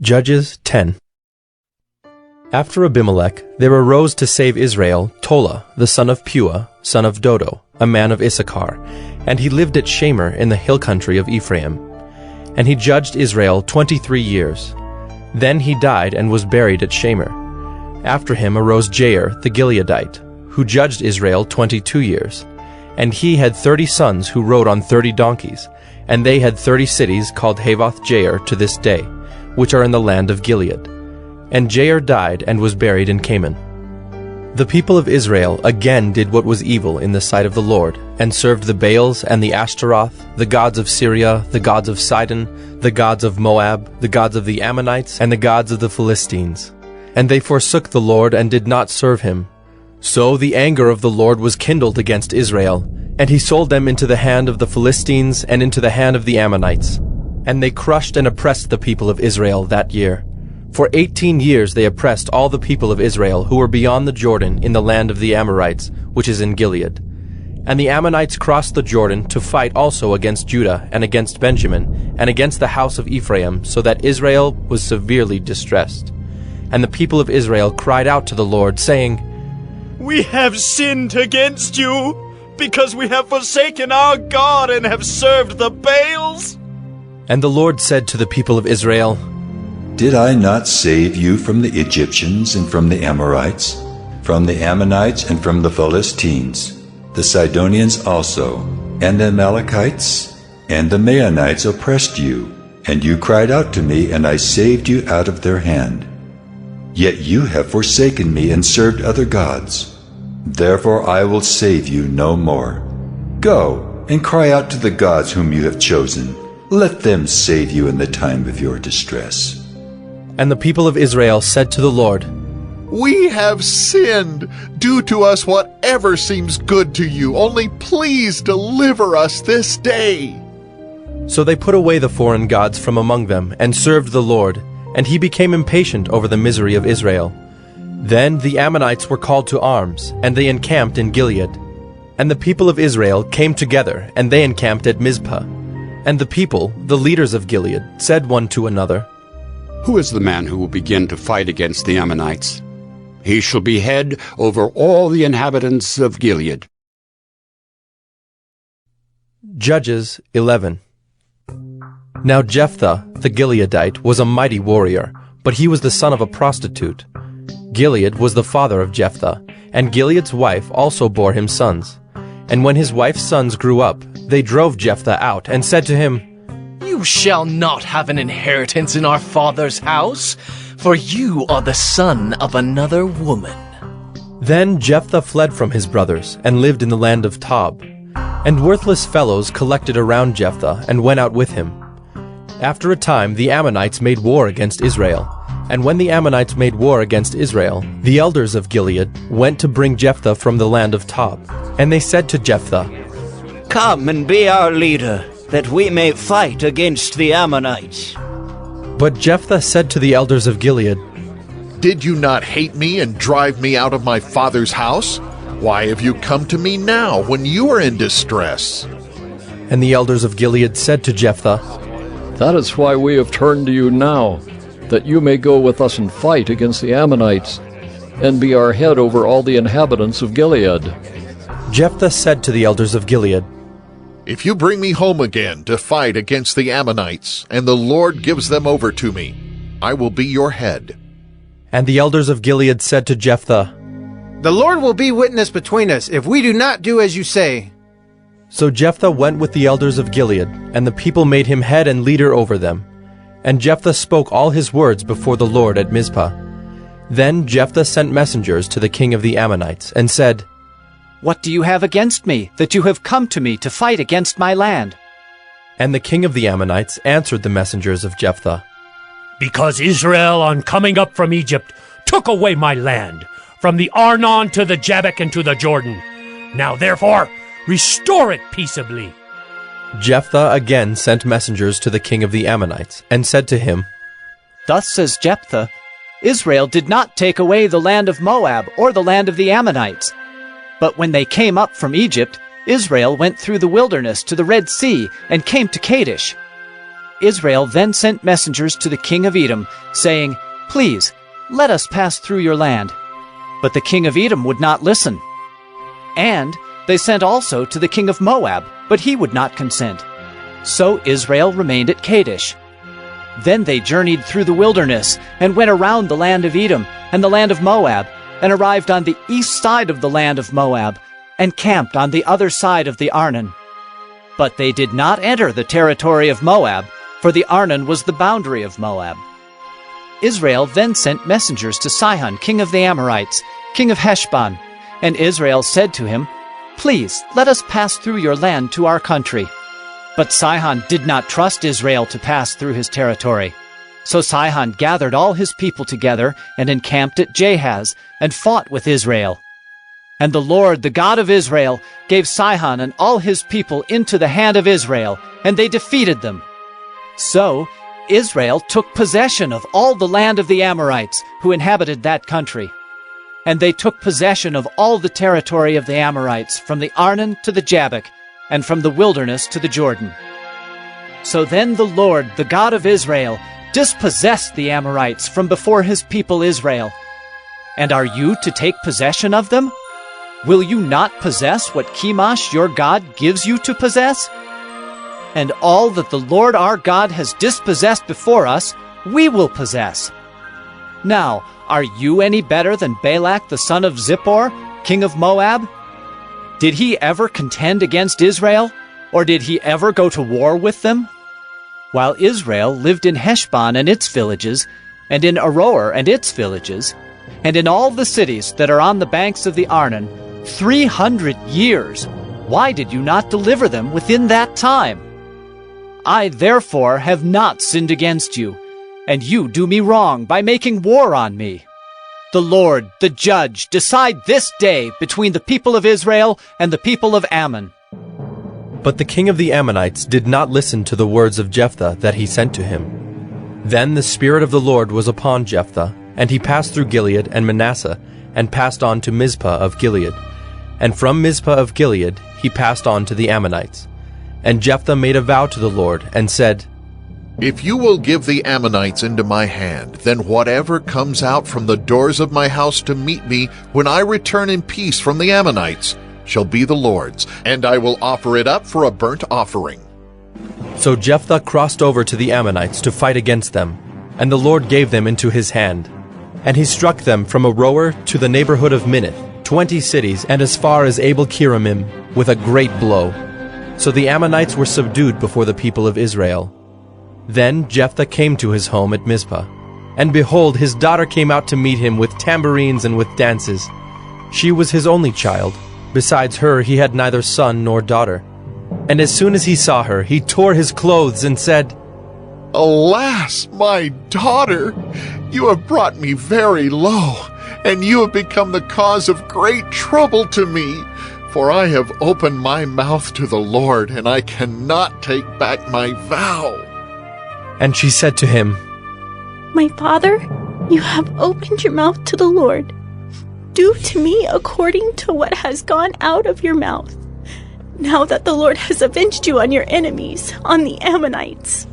Judges 10. After Abimelech, there arose to save Israel Tola, the son of Puah, son of Dodo, a man of Issachar, and he lived at Shamir in the hill country of Ephraim. And he judged Israel 23 years. Then he died and was buried at Shamir. After him arose Jair the Gileadite, who judged Israel 22 years. And he had 30 sons who rode on 30 donkeys, and they had 30 cities called Havoth Jair to this day, which are in the land of Gilead. And Jair died and was buried in Canaan. The people of Israel again did what was evil in the sight of the Lord, and served the Baals and the Ashtaroth, the gods of Syria, the gods of Sidon, the gods of Moab, the gods of the Ammonites, and the gods of the Philistines. And they forsook the Lord and did not serve him. So the anger of the Lord was kindled against Israel, and he sold them into the hand of the Philistines and into the hand of the Ammonites. And they crushed and oppressed the people of Israel that year. For 18 years they oppressed all the people of Israel who were beyond the Jordan in the land of the Amorites, which is in Gilead. And the Ammonites crossed the Jordan to fight also against Judah and against Benjamin and against the house of Ephraim, so that Israel was severely distressed. And the people of Israel cried out to the Lord, saying, "We have sinned against you, because we have forsaken our God and have served the Baals." And the Lord said to the people of Israel, Did I not save you from the Egyptians and from the Amorites, from the Ammonites and from the Philistines, the Sidonians also, and the Amalekites? And the Maonites oppressed you, and you cried out to me, and I saved you out of their hand. Yet you have forsaken me and served other gods. Therefore I will save you no more. Go and cry out to the gods whom you have chosen. Let them save you in the time of your distress. And the people of Israel said to the Lord, We have sinned. Do to us whatever seems good to you. Only please deliver us this day. So they put away the foreign gods from among them and served the Lord, and he became impatient over the misery of Israel. Then the Ammonites were called to arms, and they encamped in Gilead. And the people of Israel came together, and they encamped at Mizpah. And the people, the leaders of Gilead, said one to another, Who is the man who will begin to fight against the Ammonites? He shall be head over all the inhabitants of Gilead. Judges 11. Now Jephthah the Gileadite was a mighty warrior, but he was the son of a prostitute. Gilead was the father of Jephthah, and Gilead's wife also bore him sons. And when his wife's sons grew up, they drove Jephthah out and said to him, You shall not have an inheritance in our father's house, for you are the son of another woman. Then Jephthah fled from his brothers and lived in the land of Tob. And worthless fellows collected around Jephthah and went out with him. After a time the Ammonites made war against Israel. And when the Ammonites made war against Israel, the elders of Gilead went to bring Jephthah from the land of Tob. And they said to Jephthah, Come and be our leader, that we may fight against the Ammonites. But Jephthah said to the elders of Gilead, Did you not hate me and drive me out of my father's house? Why have you come to me now when you are in distress? And the elders of Gilead said to Jephthah, That is why we have turned to you now, that you may go with us and fight against the Ammonites, and be our head over all the inhabitants of Gilead. Jephthah said to the elders of Gilead, If you bring me home again to fight against the Ammonites, and the Lord gives them over to me, I will be your head. And the elders of Gilead said to Jephthah, The Lord will be witness between us if we do not do as you say. So Jephthah went with the elders of Gilead, and the people made him head and leader over them. And Jephthah spoke all his words before the Lord at Mizpah. Then Jephthah sent messengers to the king of the Ammonites, and said, What do you have against me, that you have come to me to fight against my land? And the king of the Ammonites answered the messengers of Jephthah, Because Israel, on coming up from Egypt, took away my land, from the Arnon to the Jabbok and to the Jordan. Now therefore, restore it peaceably. Jephthah again sent messengers to the king of the Ammonites, and said to him, Thus says Jephthah, Israel did not take away the land of Moab or the land of the Ammonites. But when they came up from Egypt, Israel went through the wilderness to the Red Sea and came to Kadesh. Israel then sent messengers to the king of Edom, saying, "Please, let us pass through your land." But the king of Edom would not listen. And they sent also to the king of Moab, but he would not consent. So Israel remained at Kadesh. Then they journeyed through the wilderness, and went around the land of Edom and the land of Moab, and arrived on the east side of the land of Moab, and camped on the other side of the Arnon. But they did not enter the territory of Moab, for the Arnon was the boundary of Moab. Israel then sent messengers to Sihon, king of the Amorites, king of Heshbon, and Israel said to him, "Please, let us pass through your land to our country." But Sihon did not trust Israel to pass through his territory. So Sihon gathered all his people together and encamped at Jahaz, and fought with Israel. And the Lord, the God of Israel, gave Sihon and all his people into the hand of Israel, and they defeated them. So Israel took possession of all the land of the Amorites who inhabited that country. And they took possession of all the territory of the Amorites, from the Arnon to the Jabbok, and from the wilderness to the Jordan. So then the Lord, the God of Israel, dispossessed the Amorites from before his people Israel. And are you to take possession of them? Will you not possess what Chemosh your God gives you to possess? And all that the Lord our God has dispossessed before us, we will possess. Now, are you any better than Balak the son of Zippor, king of Moab? Did he ever contend against Israel, or did he ever go to war with them? While Israel lived in Heshbon and its villages, and in Aroer and its villages, and in all the cities that are on the banks of the Arnon, 300 years, why did you not deliver them within that time? I therefore have not sinned against you, and you do me wrong by making war on me. The Lord, the judge, decide this day between the people of Israel and the people of Ammon. But the king of the Ammonites did not listen to the words of Jephthah that he sent to him. Then the Spirit of the Lord was upon Jephthah, and he passed through Gilead and Manasseh, and passed on to Mizpah of Gilead. And from Mizpah of Gilead he passed on to the Ammonites. And Jephthah made a vow to the Lord, and said, "If you will give the Ammonites into my hand, then whatever comes out from the doors of my house to meet me when I return in peace from the Ammonites shall be the Lord's, and I will offer it up for a burnt offering." So Jephthah crossed over to the Ammonites to fight against them, and the Lord gave them into his hand. And he struck them from Aroer to the neighborhood of Minnith, 20 cities, and as far as Abel-Keramim, with a great blow. So the Ammonites were subdued before the people of Israel. Then Jephthah came to his home at Mizpah. And behold, his daughter came out to meet him with tambourines and with dances. She was his only child. Besides her he had neither son nor daughter. And as soon as he saw her, he tore his clothes and said, "Alas, my daughter, you have brought me very low, and you have become the cause of great trouble to me. For I have opened my mouth to the Lord, and I cannot take back my vow." And she said to him, "My father, you have opened your mouth to the Lord. Do to me according to what has gone out of your mouth, now that the Lord has avenged you on your enemies, on the Ammonites."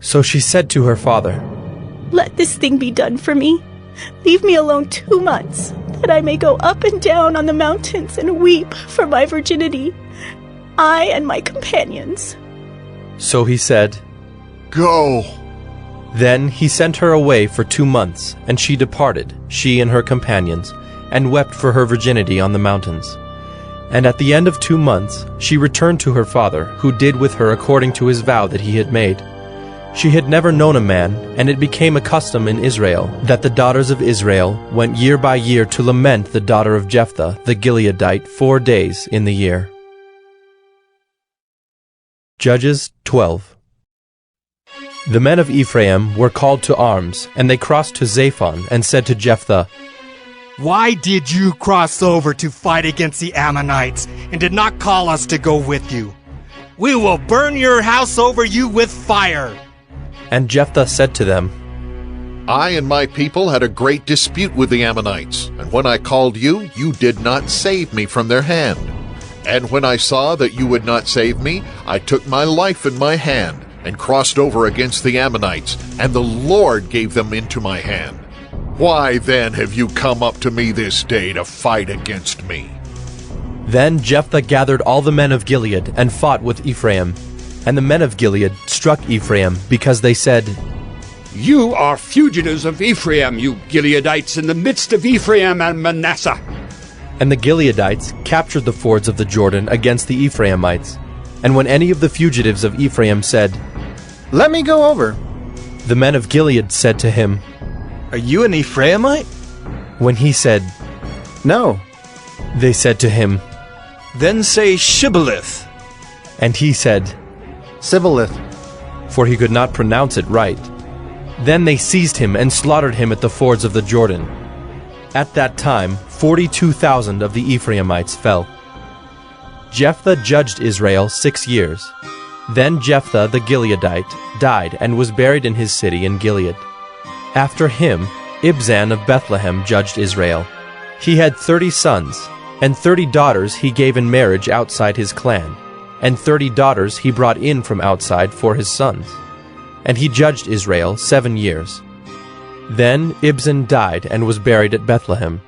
So she said to her father, "Let this thing be done for me. Leave me alone 2 months, that I may go up and down on the mountains and weep for my virginity, I and my companions." So he said, "Go." Then he sent her away for 2 months, and she departed, she and her companions, and wept for her virginity on the mountains. And at the end of 2 months she returned to her father, who did with her according to his vow that he had made. She had never known a man, and it became a custom in Israel that the daughters of Israel went year by year to lament the daughter of Jephthah the Gileadite 4 days in the year. Judges 12. The men of Ephraim were called to arms, and they crossed to Zaphon and said to Jephthah, "Why did you cross over to fight against the Ammonites and did not call us to go with you? We will burn your house over you with fire." And Jephthah said to them, "I and my people had a great dispute with the Ammonites, and when I called you, you did not save me from their hand. And when I saw that you would not save me, I took my life in my hand, and crossed over against the Ammonites, and the Lord gave them into my hand. Why then have you come up to me this day to fight against me?" Then Jephthah gathered all the men of Gilead and fought with Ephraim. And the men of Gilead struck Ephraim because they said, "You are fugitives of Ephraim, you Gileadites, in the midst of Ephraim and Manasseh." And the Gileadites captured the fords of the Jordan against the Ephraimites. And when any of the fugitives of Ephraim said, "Let me go over," the men of Gilead said to him, "Are you an Ephraimite?" When he said, "No," they said to him, "Then say Shibboleth." And he said, "Sibboleth," for he could not pronounce it right. Then they seized him and slaughtered him at the fords of the Jordan. At that time 42,000 of the Ephraimites fell. Jephthah judged Israel 6 years. Then Jephthah the Gileadite died and was buried in his city in Gilead. After him, Ibzan of Bethlehem judged Israel. He had 30 sons, and 30 daughters he gave in marriage outside his clan, and 30 daughters he brought in from outside for his sons. And he judged Israel 7 years. Then Ibzan died and was buried at Bethlehem.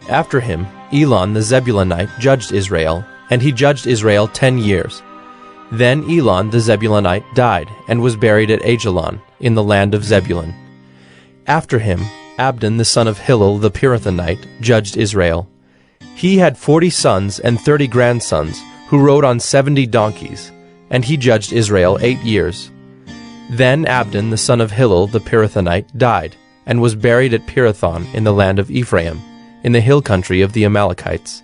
After him, Elon the Zebulunite judged Israel, and he judged Israel 10 years. Then Elon the Zebulunite died and was buried at Ajalon in the land of Zebulun. After him, Abdon the son of Hillel the Pirathonite judged Israel. He had 40 sons and 30 grandsons who rode on 70 donkeys, and he judged Israel 8 years. Then Abdon the son of Hillel the Pirathonite died and was buried at Pirathon in the land of Ephraim, in the hill country of the Amalekites.